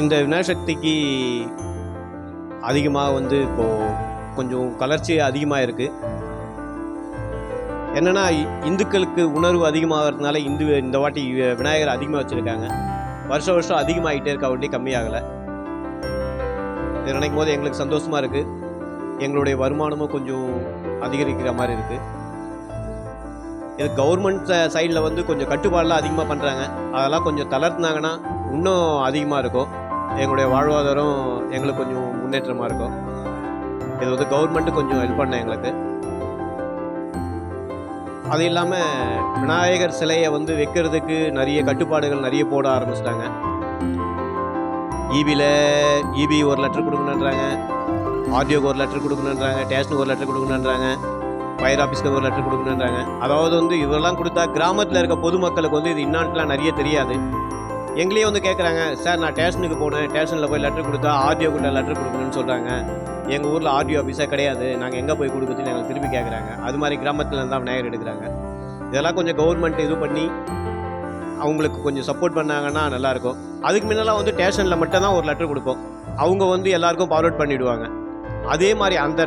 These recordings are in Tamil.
இந்த விநாயகர் சக்திக்கு அதிகமாக வந்து இப்போது கொஞ்சம் கலர்ச்சி அதிகமாக இருக்குது. என்னென்னா இந்துக்களுக்கு உணர்வு அதிகமாகிறதுனால இந்த வாட்டி விநாயகர் அதிகமாக வச்சுருக்காங்க. வருஷம் அதிகமாகிட்டே இருக்க வண்டி கம்மியாகலை. இது நினைக்கும் போது எங்களுக்கு சந்தோஷமாக இருக்குது. எங்களுடைய வருமானமும் கொஞ்சம் அதிகரிக்கிற மாதிரி இருக்குது. இது கவர்மெண்ட் சைடில் வந்து கொஞ்சம் கட்டுப்பாடெலாம் அதிகமாக பண்ணுறாங்க. அதெல்லாம் கொஞ்சம் தளர்த்துனாங்கன்னா இன்னும் அதிகமாக இருக்கும். எங்களுடைய வாழ்வாதாரம் எங்களுக்கு கொஞ்சம் முன்னேற்றமாக இருக்கும். இது வந்து கவர்மெண்ட்டு கொஞ்சம் ஹெல்ப் பண்ண எங்களுக்கு. அது இல்லாமல் விநாயகர் சிலையை வந்து வைக்கிறதுக்கு நிறைய கட்டுப்பாடுகள் நிறைய போட ஆரம்பிச்சிட்டாங்க. இபி ஒரு லெட்டர் கொடுக்கணுன்றாங்க, ஆர்டிஓக்கு ஒரு லெட்டர் கொடுக்கணுன்றாங்க, ஸ்டேஷனுக்கு ஒரு லெட்டர் கொடுக்கணுன்றாங்க, ஃபயர் ஆஃபீஸ்க்கு ஒரு லெட்டர் கொடுக்கணுன்றாங்க. அதாவது வந்து இதெல்லாம் கொடுத்தா கிராமத்தில் இருக்க பொதுமக்களுக்கு வந்து இது என்னான்ட்டுலாம் நிறைய தெரியாது. எங்களையே வந்து கேட்குறாங்க, சார் நான் ஸ்டேஷனுக்கு போனேன், ஸ்டேஷனில் போய் லெட்டர் கொடுத்தா ஆர்டிஓ கிட்ட லெட்டர் கொடுக்கணும்னு சொல்கிறாங்க. எங்கள் ஊரில் ஆர்டிஓ ஆஃபீஸாக கிடையாது, நாங்கள் எங்கே போய் கொடுக்குறதுன்னு எங்களுக்கு திருப்பி கேட்குறாங்க. அது மாதிரி கிராமத்தில் இருந்தால் விநாயகர் எடுக்கிறாங்க. இதெல்லாம் கொஞ்சம் கவர்மெண்ட் இது பண்ணி அவங்களுக்கு கொஞ்சம் சப்போர்ட் பண்ணாங்கன்னா நல்லாயிருக்கும். அதுக்கு முன்னெல்லாம் வந்து ஸ்டேஷனில் மட்டும் தான் ஒரு லெட்டர் கொடுப்போம். அவங்க வந்து எல்லாருக்கும் ஃபார்வர்ட் பண்ணிவிடுவாங்க. அதே மாதிரி அந்த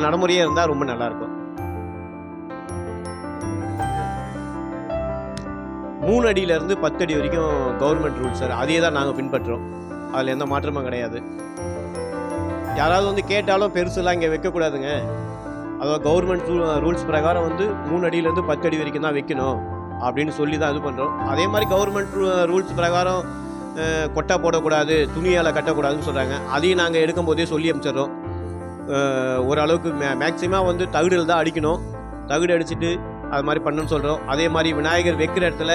நடைமுறையே இருந்தால் ரொம்ப நல்லாயிருக்கும். 3 அடியிலேருந்து 10 அடி வரைக்கும் கவர்மெண்ட் ரூல்ஸ் சார். அதே தான் நாங்கள் பின்பற்றுறோம். அதில் எந்த மாற்றமும் கிடையாது. யாராவது வந்து கேட்டாலும் பெருசுலாம் இங்கே வைக்கக்கூடாதுங்க, அதாவது கவர்மெண்ட் ரூல்ஸ் பிரகாரம் வந்து 3 அடியிலேருந்து 10 அடி வரைக்கும் தான் வைக்கணும் அப்படின்னு சொல்லி தான் இது பண்ணுறோம். அதே மாதிரி கவர்மெண்ட் ரூல்ஸ் பிரகாரம் கொட்டை போடக்கூடாது, துணியால் கட்டக்கூடாதுன்னு சொல்கிறாங்க. அதையும் நாங்கள் எடுக்கும் போதே சொல்லி அனுப்பிச்சிடுறோம். ஓரளவுக்கு மேக்சிமம் வந்து தகுடில் தான் அடிக்கணும், தகுடு அடிச்சுட்டு அது மாதிரி பண்ணணும்னு சொல்கிறோம். அதே மாதிரி விநாயகர் வைக்கிற இடத்துல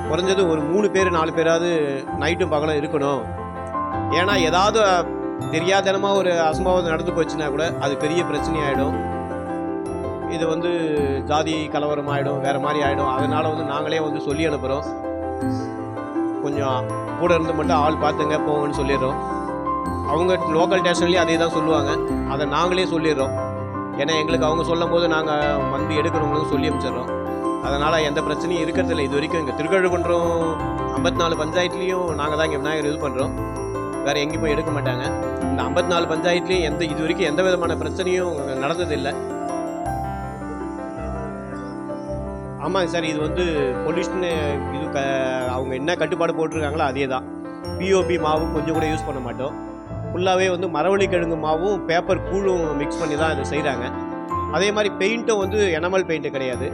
குறைஞ்சது ஒரு 3 பேர் 4 பேராவது நைட்டும் பகலும் இருக்கணும். ஏன்னா ஏதாவது தெரியாதனமாக ஒரு அசம்பாவிதம் நடந்து போச்சுன்னா கூட அது பெரிய பிரச்சனையாயிடும். இது வந்து ஜாதி கலவரம் ஆகிடும், வேறு மாதிரி ஆகிடும். அதனால் வந்து நாங்களே வந்து சொல்லி அனுப்புகிறோம். கொஞ்சம் கூட இருந்து மட்டும் ஆள் பார்த்துங்க போங்கன்னு சொல்லிடுறோம். அவங்க லோக்கல் ஸ்டேஷன்லேயே அதே தான் சொல்லுவாங்க. அதை நாங்களே சொல்லிடுறோம். ஏன்னா எங்களுக்கு அவங்க சொல்லும் போது நாங்கள் வந்து எடுக்கிறவங்களும் சொல்லி அனுப்பிச்சிடுறோம். அதனால் எந்த பிரச்சனையும் இருக்கிறதில்ல. இது வரைக்கும் இங்கே திருக்கழுக்குன்றம் 54 பஞ்சாயத்துலேயும் நாங்கள் தான் இங்கே விநாயகர் இது பண்ணுறோம். வேறு எங்கேயும் போய் எடுக்க மாட்டாங்க. இந்த 54 பஞ்சாயத்துலேயும் இது வரைக்கும் எந்த விதமான பிரச்சனையும் நடந்ததில்லை. ஆமாங்க சார், இது வந்து பொல்யூஷன் இது அவங்க என்ன கட்டுப்பாடு போட்டிருக்காங்களோ அதே தான். பிஓபி மாவும் கொஞ்சம் கூட யூஸ் பண்ண மாட்டோம். ஃபுல்லாகவே வந்து மரவள்ளி கிழங்கு மாவும் பேப்பர் கூழும் மிக்ஸ் பண்ணி தான் இது செய்கிறாங்க. அதே மாதிரி பெயிண்ட்டும் வந்து எனமல் பெயிண்ட்டு கிடையாது,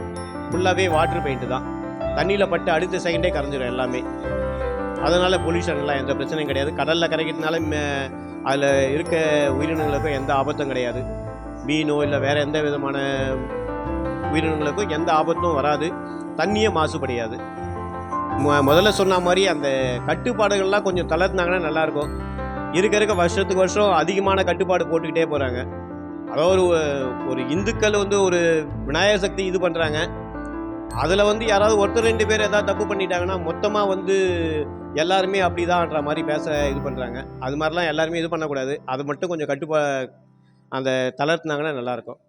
ஃபுல்லாகவே வாட்டர் பெயிண்ட்டு தான். தண்ணியில் பட்டு அடுத்த செகண்டே கரைஞ்சிடும் எல்லாமே. அதனால் பொல்யூஷன்லாம் எந்த பிரச்சனையும் கிடையாது. கடலில் கரைக்கிறதுனால அதில் இருக்க உயிரினங்களுக்கும் எந்த ஆபத்தும் கிடையாது. மீனோ இல்லை வேறு எந்த விதமான உயிரினங்களுக்கும் எந்த ஆபத்தும் வராது. தண்ணியே மாசுபடையாது. முதல்ல சொன்ன மாதிரி அந்த கட்டுப்பாடுகள்லாம் கொஞ்சம் தளர்த்துனாங்கன்னா நல்லாயிருக்கும். இருக்க வருஷத்துக்கு வருஷம் அதிகமான கட்டுப்பாடு போட்டுக்கிட்டே போகிறாங்க. அதாவது ஒரு இந்துக்கள் வந்து ஒரு விநாயகர் சக்தி இது பண்ணுறாங்க. அதில் வந்து யாராவது ஒருத்தர் 2 பேர் ஏதாவது தப்பு பண்ணிட்டாங்கன்னா மொத்தமாக வந்து எல்லாருமே அப்படிதான்ற மாதிரி பேச இது பண்ணுறாங்க. அது மாதிரிலாம் எல்லாருமே இது பண்ணக்கூடாது. அது மட்டும் கொஞ்சம் அந்த தளர்த்துனாங்கன்னா நல்லாயிருக்கும்.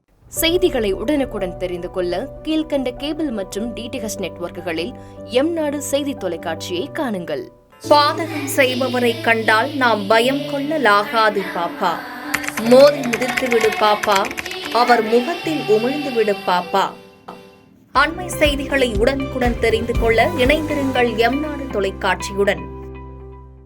செய்திகளை உடனுக்குடன் தெரிந்து கொள்ள கீழ்கண்ட கேபிள் மற்றும் டிடிஹெச் நெட்வொர்க்குகளில் எம்நாடு செய்தி தொலைக்காட்சியை காணுங்கள். பாதகம் செய்பவரை கண்டால் நாம் பயம் கொள்ளலாகாது பாப்பா. மோதி மிதித்து விடு பாப்பா, அவர் முகத்தில் உமிழ்ந்து விடு பாப்பா. அண்மை செய்திகளை உடனுக்குடன் தெரிந்து கொள்ள இணைந்திருங்கள் எம்நாடு தொலைக்காட்சியுடன்.